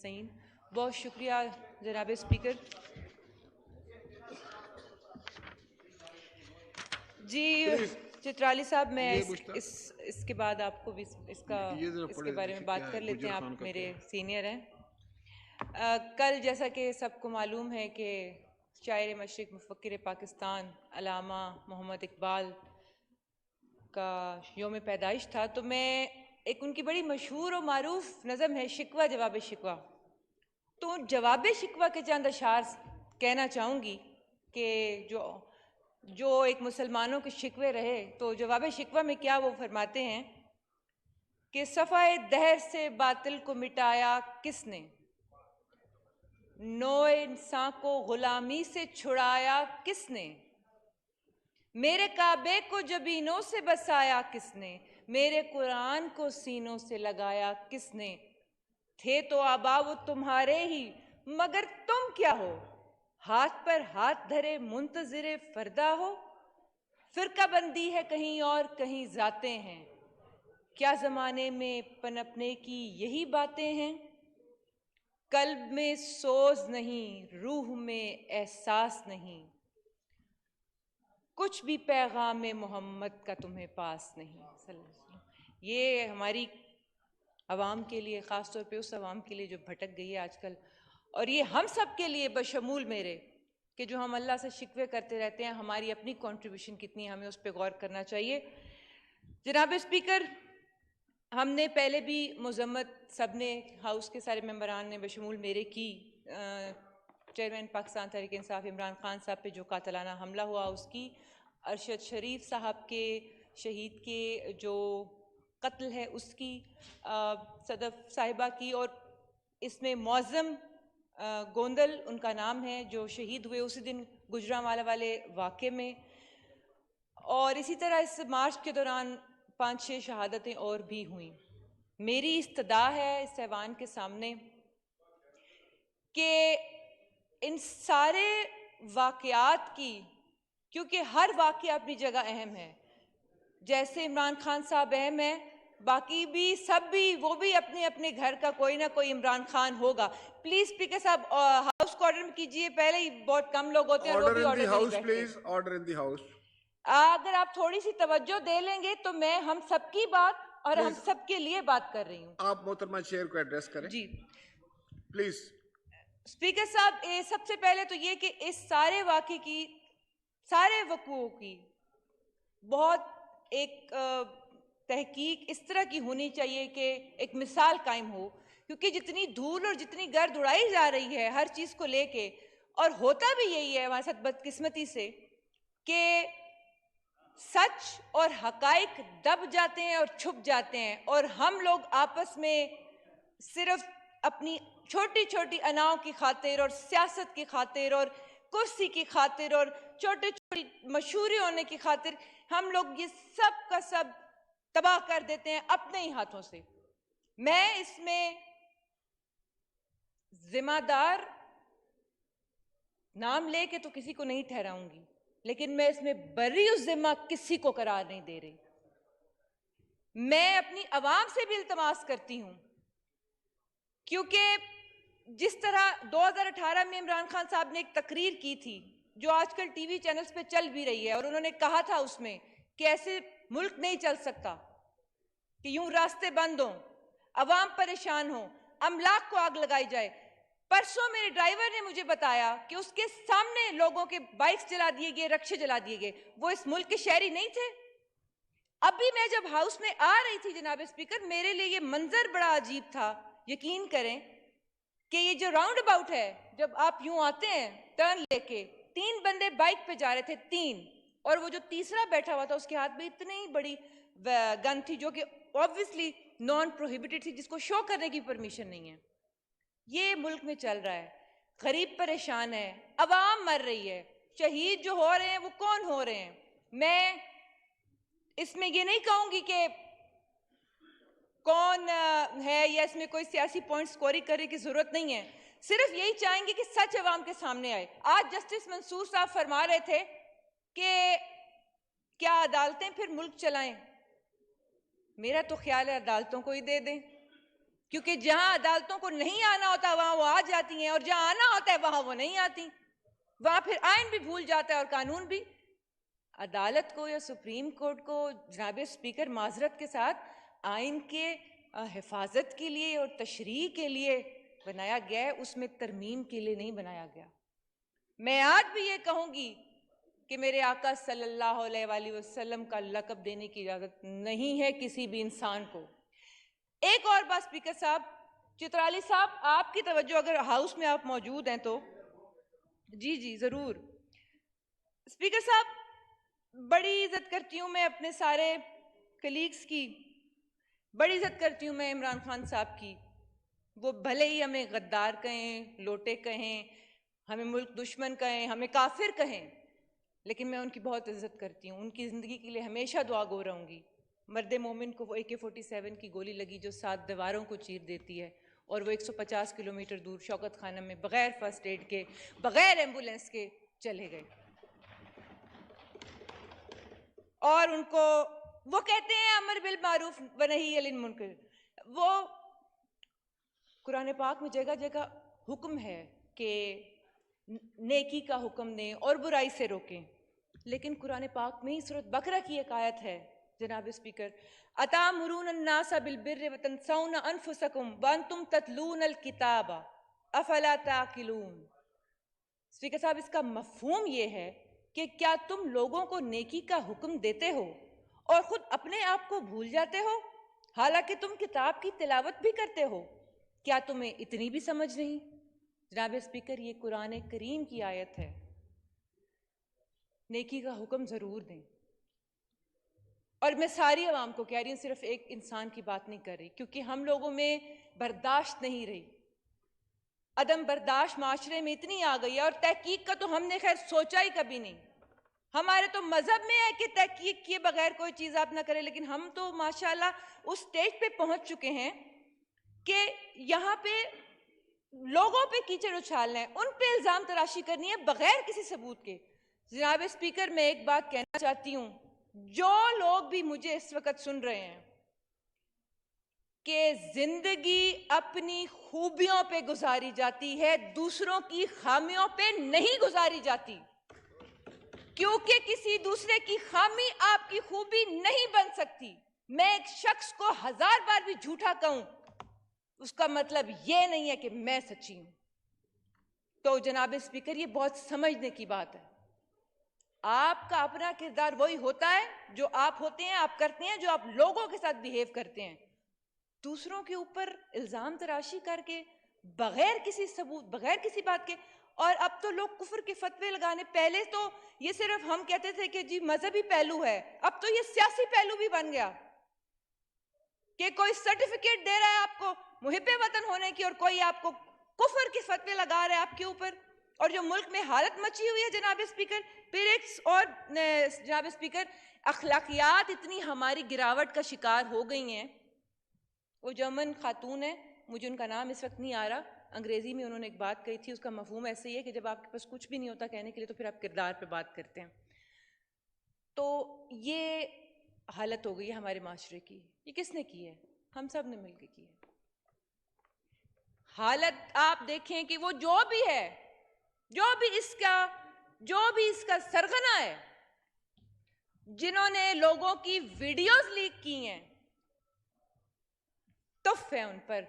نستعین. بہت شکریہ جناب اسپیکر. جی چترالی صاحب، میں اس کے بعد آپ کو بھی اس کے بارے میں بات کر لیتے ہیں. آپ میرے سینئر ہیں. کل جیسا کہ سب کو معلوم ہے کہ شاعر مشرق مفکر پاکستان علامہ محمد اقبال کا یوم پیدائش تھا، تو میں ایک ان کی بڑی مشہور و معروف نظم ہے شکوہ جواب شکوہ، تو جواب شکوہ کے چند اشعار کہنا چاہوں گی کہ جو ایک مسلمانوں کے شکوے رہے. تو جواب شکوہ میں کیا وہ فرماتے ہیں کہ صفحہ دہر سے باطل کو مٹایا کس نے، نو انسان کو غلامی سے چھڑایا کس نے، میرے کعبے کو جبینوں سے بسایا کس نے، میرے قرآن کو سینوں سے لگایا کس نے، تھے تو آبا وہ تمہارے ہی مگر تم کیا ہو، ہاتھ پر ہاتھ دھرے منتظر فردا ہو، فرقہ بندی ہے کہیں اور کہیں ذاتیں ہیں، کیا زمانے میں پنپنے کی یہی باتیں ہیں، قلب میں سوز نہیں روح میں احساس نہیں، کچھ بھی پیغام محمد کا تمہیں پاس نہیں. صلی اللہ علیہ وسلم. یہ ہماری عوام کے لیے، خاص طور پہ اس عوام کے لیے جو بھٹک گئی ہے آج کل، اور یہ ہم سب کے لیے بشمول میرے کہ جو ہم اللہ سے شکوے کرتے رہتے ہیں، ہماری اپنی کنٹریبیوشن کتنی ہے، ہمیں اس پہ غور کرنا چاہیے. جناب اسپیکر، ہم نے پہلے بھی مذمت سب نے، ہاؤس کے سارے ممبران نے بشمول میرے کی، چیئرمین پاکستان تحریک انصاف عمران خان صاحب پہ جو قاتلانہ حملہ ہوا اس کی، ارشد شریف صاحب کے شہید کے جو قتل ہے اس کی، صدف صاحبہ کی، اور اس میں معظم گوندل ان کا نام ہے جو شہید ہوئے اسی دن گجرانوالہ والے واقعے میں، اور اسی طرح اس مارچ کے دوران 5-6 شہادتیں اور بھی ہوئیں. میری استدعا ہے اس ایوان کے سامنے کہ ان سارے واقعات کی، کیونکہ ہر واقعہ اپنی جگہ اہم ہے، جیسے عمران خان صاحب اہم ہے، باقی بھی سب بھی، وہ بھی اپنے اپنے گھر کا کوئی نہ کوئی عمران خان ہوگا. پلیز اسپیکر صاحب ہاؤس کو آرڈر کیجئے، پہلے ہی بہت کم لوگ ہوتے ہیں اور وہ بھی آرڈر نہیں بیٹھتے. Order in the house. اگر آپ تھوڑی سی توجہ دے لیں گے تو میں ہم سب کی بات اور ہم سب کے لیے بات کر رہی ہوں. آپ محترمہ چیئر کو ایڈریس کریں جی پلیز. اسپیکر صاحب، سب سے پہلے تو یہ کہ اس سارے واقعے کی، سارے وقوعوں کی بہت ایک تحقیق اس طرح کی ہونی چاہیے کہ ایک مثال قائم ہو، کیونکہ جتنی دھول اور جتنی گرد اڑائی جا رہی ہے ہر چیز کو لے کے، اور ہوتا بھی یہی ہے ہمارے ساتھ بدقسمتی سے کہ سچ اور حقائق دب جاتے ہیں اور چھپ جاتے ہیں، اور ہم لوگ آپس میں صرف اپنی چھوٹی چھوٹی اناؤں کی خاطر اور سیاست کی خاطر اور کرسی کی خاطر اور چھوٹی چھوٹی مشہوری ہونے کی خاطر ہم لوگ یہ سب کا سب تباہ کر دیتے ہیں اپنے ہی ہاتھوں سے. میں اس میں ذمہ دار نام لے کے تو کسی کو نہیں ٹھہراؤں گی، لیکن میں اس میں بری الذمہ کسی کو قرار نہیں دے رہی. میں اپنی عوام سے بھی التماس کرتی ہوں، کیونکہ جس طرح 2018 میں عمران خان صاحب نے ایک تقریر کی تھی جو آج کل ٹی وی چینلز پہ چل بھی رہی ہے، اور انہوں نے کہا تھا اس میں کہ ایسے ملک نہیں چل سکتا کہ یوں راستے بند ہوں، عوام پریشان ہوں، املاک کو آگ لگائی جائے. پرسوں میرے ڈرائیور نے مجھے بتایا کہ اس کے سامنے لوگوں کے بائکس جلا دیے گئے، رکشے جلا دیے گئے. وہ اس ملک کے شہری نہیں تھے؟ ابھی میں جب ہاؤس میں آ رہی تھی جناب اسپیکر، میرے لیے یہ منظر بڑا عجیب تھا. یقین کریں کہ یہ جو راؤنڈ اباؤٹ ہے، جب آپ یوں آتے ہیں ٹرن لے کے، 3 بندے بائک پہ جا رہے تھے، 3، اور وہ جو تیسرا بیٹھا ہوا تھا اس کے ہاتھ میں اتنی بڑی گن تھی جو کہ obviously نان پروہیبٹڈ تھی، جس کو شو کرنے کی پرمیشن نہیں ہے. یہ ملک میں چل رہا ہے. غریب پریشان ہے، عوام مر رہی ہے، شہید جو ہو رہے ہیں وہ کون ہو رہے ہیں. میں اس میں یہ نہیں کہوں گی کہ کون ہے یا اس میں کوئی سیاسی پوائنٹ سکوری کرنے کی ضرورت نہیں ہے، صرف یہی چاہیں گے کہ سچ عوام کے سامنے آئے. آج جسٹس منصور صاحب فرما رہے تھے کہ کیا عدالتیں پھر ملک چلائیں. میرا تو خیال ہے عدالتوں کو ہی دے دیں. کیونکہ جہاں عدالتوں کو نہیں آنا ہوتا وہاں وہ آ جاتی ہیں، اور جہاں آنا ہوتا ہے وہاں وہ نہیں آتی، وہاں پھر آئین بھی بھول جاتا ہے اور قانون بھی۔ عدالت کو یا سپریم کورٹ کو جناب اسپیکر معذرت کے ساتھ آئین کے حفاظت کے لیے اور تشریح کے لیے بنایا گیا ہے، اس میں ترمیم کے لیے نہیں بنایا گیا۔ میں آج بھی یہ کہوں گی کہ میرے آقا صلی اللہ علیہ وآلہ وسلم کا لقب دینے کی اجازت نہیں ہے کسی بھی انسان کو۔ ایک اور بات اسپیکر صاحب، چترالی صاحب آپ کی توجہ، اگر ہاؤس میں آپ موجود ہیں تو جی ضرور۔ اسپیکر صاحب بڑی عزت کرتی ہوں میں اپنے سارے کلیگز کی، بڑی عزت کرتی ہوں میں عمران خان صاحب کی، وہ بھلے ہی ہمیں غدار کہیں، لوٹے کہیں، ہمیں ملک دشمن کہیں، ہمیں کافر کہیں، لیکن میں ان کی بہت عزت کرتی ہوں، ان کی زندگی کے لیے ہمیشہ دعا گو رہوں گی۔ مرد مومن کو وہ AK-47 کی گولی لگی جو 7 دیواروں کو چیر دیتی ہے، اور وہ 150 کلومیٹر دور شوکت خانہ میں بغیر فرسٹ ایڈ کے، بغیر ایمبولینس کے چلے گئے، اور ان کو وہ کہتے ہیں امر بالمعروف ونہی عن المنکر۔ وہ قرآن پاک میں جگہ جگہ حکم ہے کہ نیکی کا حکم دیں اور برائی سے روکیں، لیکن قرآن پاک میں ہی سورۃ بقرہ کی ایک آیت ہے جناب اسپیکر، اتامرون الناس بالبر وتنسون انفسکم وانتم تتلون الکتاب افلا تعقلون۔ اسپیکر صاحب اس کا مفہوم یہ ہے کہ کیا تم لوگوں کو نیکی کا حکم دیتے ہو اور خود اپنے آپ کو بھول جاتے ہو، حالانکہ تم کتاب کی تلاوت بھی کرتے ہو؟ کیا تمہیں اتنی بھی سمجھ نہیں؟ جناب اسپیکر یہ قرآن کریم کی آیت ہے، نیکی کا حکم ضرور دیں۔ اور میں ساری عوام کو کہہ رہی ہوں، صرف ایک انسان کی بات نہیں کر رہی، کیونکہ ہم لوگوں میں برداشت نہیں رہی، عدم برداشت معاشرے میں اتنی آ گئی ہے، اور تحقیق کا تو ہم نے خیر سوچا ہی کبھی نہیں۔ ہمارے تو مذہب میں ہے کہ تحقیق کیے بغیر کوئی چیز آپ نہ کریں، لیکن ہم تو ماشاءاللہ اس سٹیج پہ پہنچ چکے ہیں کہ یہاں پہ لوگوں پہ کیچڑ اچھالنا ہے، ان پہ الزام تراشی کرنی ہے بغیر کسی ثبوت کے۔ جناب اسپیکر میں ایک بات کہنا چاہتی ہوں، جو لوگ بھی مجھے اس وقت سن رہے ہیں کہ زندگی اپنی خوبیوں پہ گزاری جاتی ہے، دوسروں کی خامیوں پہ نہیں گزاری جاتی، کیونکہ کسی دوسرے کی خامی آپ کی خوبی نہیں بن سکتی۔ میں ایک شخص کو 1000 بار بھی جھوٹا کہوں، اس کا مطلب یہ نہیں ہے کہ میں سچی ہوں۔ تو جناب اسپیکر یہ بہت سمجھنے کی بات ہے، آپ کا اپنا کردار وہی ہوتا ہے جو آپ ہوتے ہیں، آپ کرتے ہیں، جو آپ لوگوں کے ساتھ بیہیو کرتے ہیں۔ دوسروں کے اوپر الزام تراشی کر کے بغیر کسی ثبوت، بغیر کسی بات کے، اور اب تو لوگ کفر کے فتوے لگانے، پہلے تو یہ صرف ہم کہتے تھے کہ جی مذہبی پہلو ہے، اب تو یہ سیاسی پہلو بھی بن گیا کہ کوئی سرٹیفکیٹ دے رہا ہے آپ کو محب وطن ہونے کی، اور کوئی آپ کو کفر کے فتوے لگا رہا ہے آپ کے اوپر۔ اور جو ملک میں حالت مچی ہوئی ہے جناب اسپیکر، پھر ایک اور جناب اسپیکر اخلاقیات اتنی ہماری گراوٹ کا شکار ہو گئی ہیں۔ وہ جرمن خاتون ہے، مجھے ان کا نام اس وقت نہیں آ رہا، انگریزی میں انہوں نے ایک بات کہی تھی، اس کا مفہوم ایسے ہی ہے کہ جب آپ کے پاس کچھ بھی نہیں ہوتا کہنے کے لیے تو پھر آپ کردار پہ بات کرتے ہیں۔ تو یہ حالت ہو گئی ہے ہمارے معاشرے کی۔ یہ کس نے کی ہے؟ ہم سب نے مل کے کی ہے۔ حالت آپ دیکھیں کہ وہ جو بھی ہے، جو بھی اس کا سرغنہ ہے، جنہوں نے لوگوں کی ویڈیوز لیک کی ہیں، تف ہے ان پر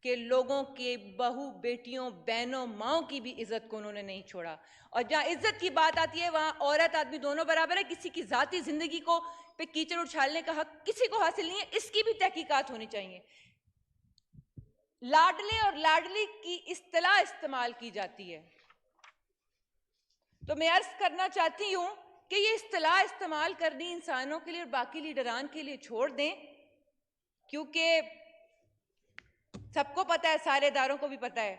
کہ لوگوں کے بہو بیٹیوں بہنوں ماؤں کی بھی عزت کو انہوں نے نہیں چھوڑا۔ اور جہاں عزت کی بات آتی ہے وہاں عورت آدمی دونوں برابر ہے، کسی کی ذاتی زندگی کو پہ کیچڑ اچھالنے کا حق کسی کو حاصل نہیں ہے، اس کی بھی تحقیقات ہونی چاہیے۔ لاڈلے اور لاڈلی کی اصطلاح استعمال کی جاتی ہے، تو میں عرض کرنا چاہتی ہوں کہ یہ اصطلاح استعمال کرنی انسانوں کے لیے اور باقی لیڈران کے لیے چھوڑ دیں، کیونکہ سب کو پتہ ہے، سارے اداروں کو بھی پتہ ہے،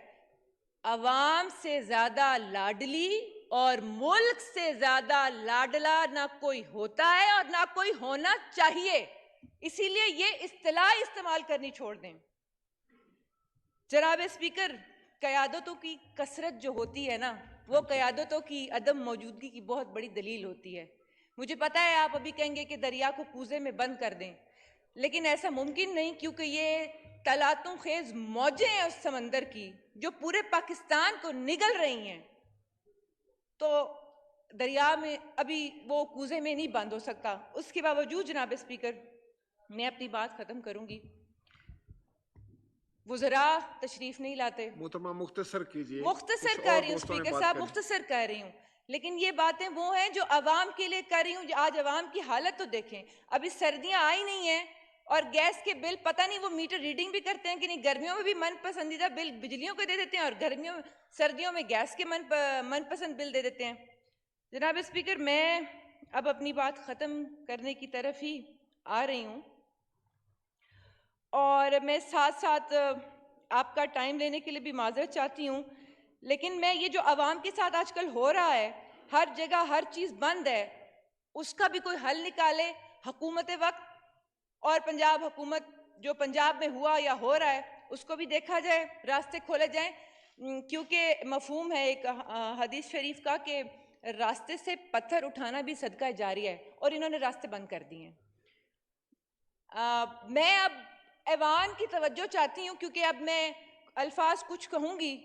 عوام سے زیادہ لاڈلی اور ملک سے زیادہ لاڈلا نہ کوئی ہوتا ہے اور نہ کوئی ہونا چاہیے، اسی لیے یہ اصطلاح استعمال کرنی چھوڑ دیں۔ جناب اسپیکر، قیادتوں کی کثرت جو ہوتی ہے نا، وہ قیادتوں کی عدم موجودگی کی بہت بڑی دلیل ہوتی ہے۔ مجھے پتا ہے آپ ابھی کہیں گے کہ دریا کو کوزے میں بند کر دیں، لیکن ایسا ممکن نہیں، کیونکہ یہ تلاطم خیز موجیں ہیں اس سمندر کی جو پورے پاکستان کو نگل رہی ہیں، تو دریا میں ابھی وہ کوزے میں نہیں بند ہو سکتا۔ اس کے باوجود جناب اسپیکر میں اپنی بات ختم کروں گی۔ وزراء تشریف نہیں لاتے، محترمہ مختصر کیجیے، مختصر کچھ کر اور رہی ہوں دوستوں نے اسپیکر بات صاحب، کرنی۔ مختصر کر رہی ہوں، لیکن یہ باتیں وہ ہیں جو عوام کے لیے کر رہی ہوں۔ آج عوام کی حالت تو دیکھیں، ابھی سردیاں آئی نہیں ہیں اور گیس کے بل پتہ نہیں وہ میٹر ریڈنگ بھی کرتے ہیں کہ نہیں۔ گرمیوں میں بھی من پسندیدہ بل بجلیوں کے دے دیتے ہیں اور سردیوں میں گیس کے من پسند بل دے دیتے ہیں۔ جناب اسپیکر، میں اب اپنی بات ختم کرنے کی طرف ہی آ رہی ہوں، اور میں ساتھ ساتھ آپ کا ٹائم لینے کے لیے بھی معذرت چاہتی ہوں، لیکن میں یہ جو عوام کے ساتھ آج کل ہو رہا ہے، ہر جگہ ہر چیز بند ہے، اس کا بھی کوئی حل نکالے حکومت وقت، اور پنجاب حکومت جو پنجاب میں ہوا یا ہو رہا ہے اس کو بھی دیکھا جائے، راستے کھولے جائیں، کیونکہ مفہوم ہے ایک حدیث شریف کا کہ راستے سے پتھر اٹھانا بھی صدقہ جاریہ ہے، اور انہوں نے راستے بند کر دیے ہیں۔ میں اب ایوان کی توجہ چاہتی ہوں، کیونکہ اب میں الفاظ کچھ کہوں گی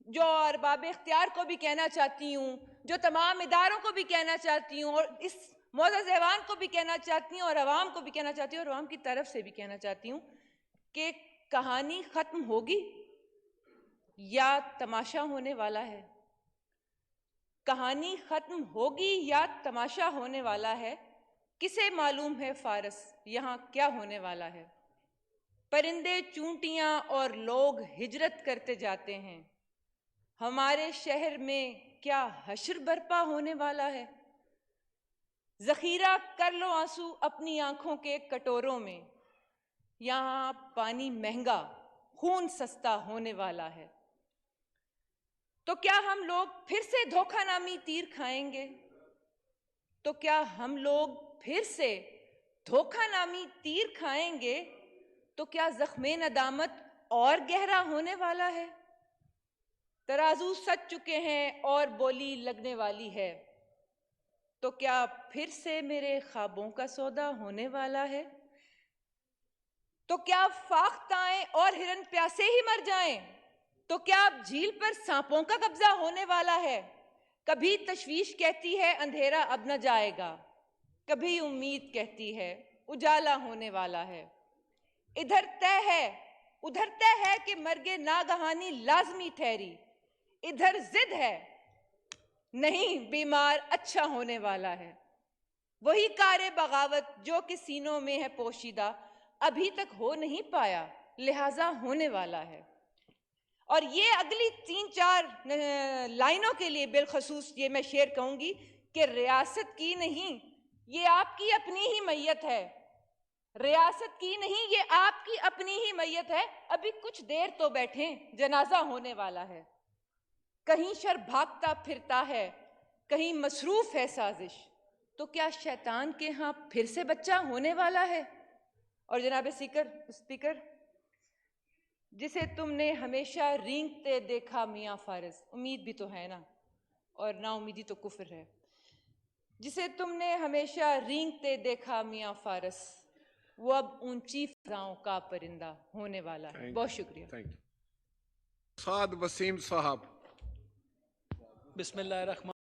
جو ارباب اختیار کو بھی کہنا چاہتی ہوں، جو تمام اداروں کو بھی کہنا چاہتی ہوں، اور اس معزز ایوان کو بھی کہنا چاہتی ہوں، اور عوام کو بھی کہنا چاہتی ہوں، اور عوام کی طرف سے بھی کہنا چاہتی ہوں کہ کہانی ختم ہوگی یا تماشا ہونے والا ہے؟ کہانی ختم ہوگی یا تماشا ہونے والا ہے؟ کسے معلوم ہے فارس یہاں کیا ہونے والا ہے؟ پرندے، چونٹیاں اور لوگ ہجرت کرتے جاتے ہیں، ہمارے شہر میں کیا حشر برپا ہونے والا ہے؟ ذخیرہ کر لو آنسو اپنی آنکھوں کے کٹوروں میں، یہاں پانی مہنگا، خون سستا ہونے والا ہے۔ تو کیا ہم لوگ پھر سے دھوکہ نامی تیر کھائیں گے؟ تو کیا ہم لوگ پھر سے دھوکہ نامی تیر کھائیں گے؟ تو کیا زخم ندامت اور گہرا ہونے والا ہے؟ ترازو سج چکے ہیں اور بولی لگنے والی ہے، تو کیا پھر سے میرے خوابوں کا سودا ہونے والا ہے؟ تو کیا فاختائیں اور ہرن پیاسے ہی مر جائیں؟ تو کیا اب جھیل پر سانپوں کا قبضہ ہونے والا ہے؟ کبھی تشویش کہتی ہے اندھیرا اب نہ جائے گا، کبھی امید کہتی ہے اجالا ہونے والا ہے۔ ادھر طے ہے کہ مرگ ناگہانی لازمی ٹھہری، ادھر ضد ہے نہیں بیمار اچھا ہونے والا ہے۔ وہی کار بغاوت جو کہ سینوں میں ہے پوشیدہ، ابھی تک ہو نہیں پایا لہٰذا ہونے والا ہے۔ اور یہ اگلی 3-4 لائنوں کے لیے بالخصوص یہ میں شیئر کہوں گی کہ ریاست کی نہیں، یہ آپ کی اپنی ہی میت ہے، ریاست کی نہیں، یہ آپ کی اپنی ہی میت ہے، ابھی کچھ دیر تو بیٹھیں جنازہ ہونے والا ہے۔ کہیں شر بھاگتا پھرتا ہے، کہیں مصروف ہے سازش، تو کیا شیطان کے ہاں پھر سے بچہ ہونے والا ہے؟ اور جناب اسپیکر، جسے تم نے ہمیشہ رینگتے دیکھا میاں فارس، امید بھی تو ہے نا، اور نا امیدی تو کفر ہے، جسے تم نے ہمیشہ رینگتے دیکھا میاں فارس، وہ اب اونچی فضاؤں کا پرندہ ہونے والا ہے۔ بہت شکریہ۔ سعد وسیم صاحب۔ بسم اللہ الرحمن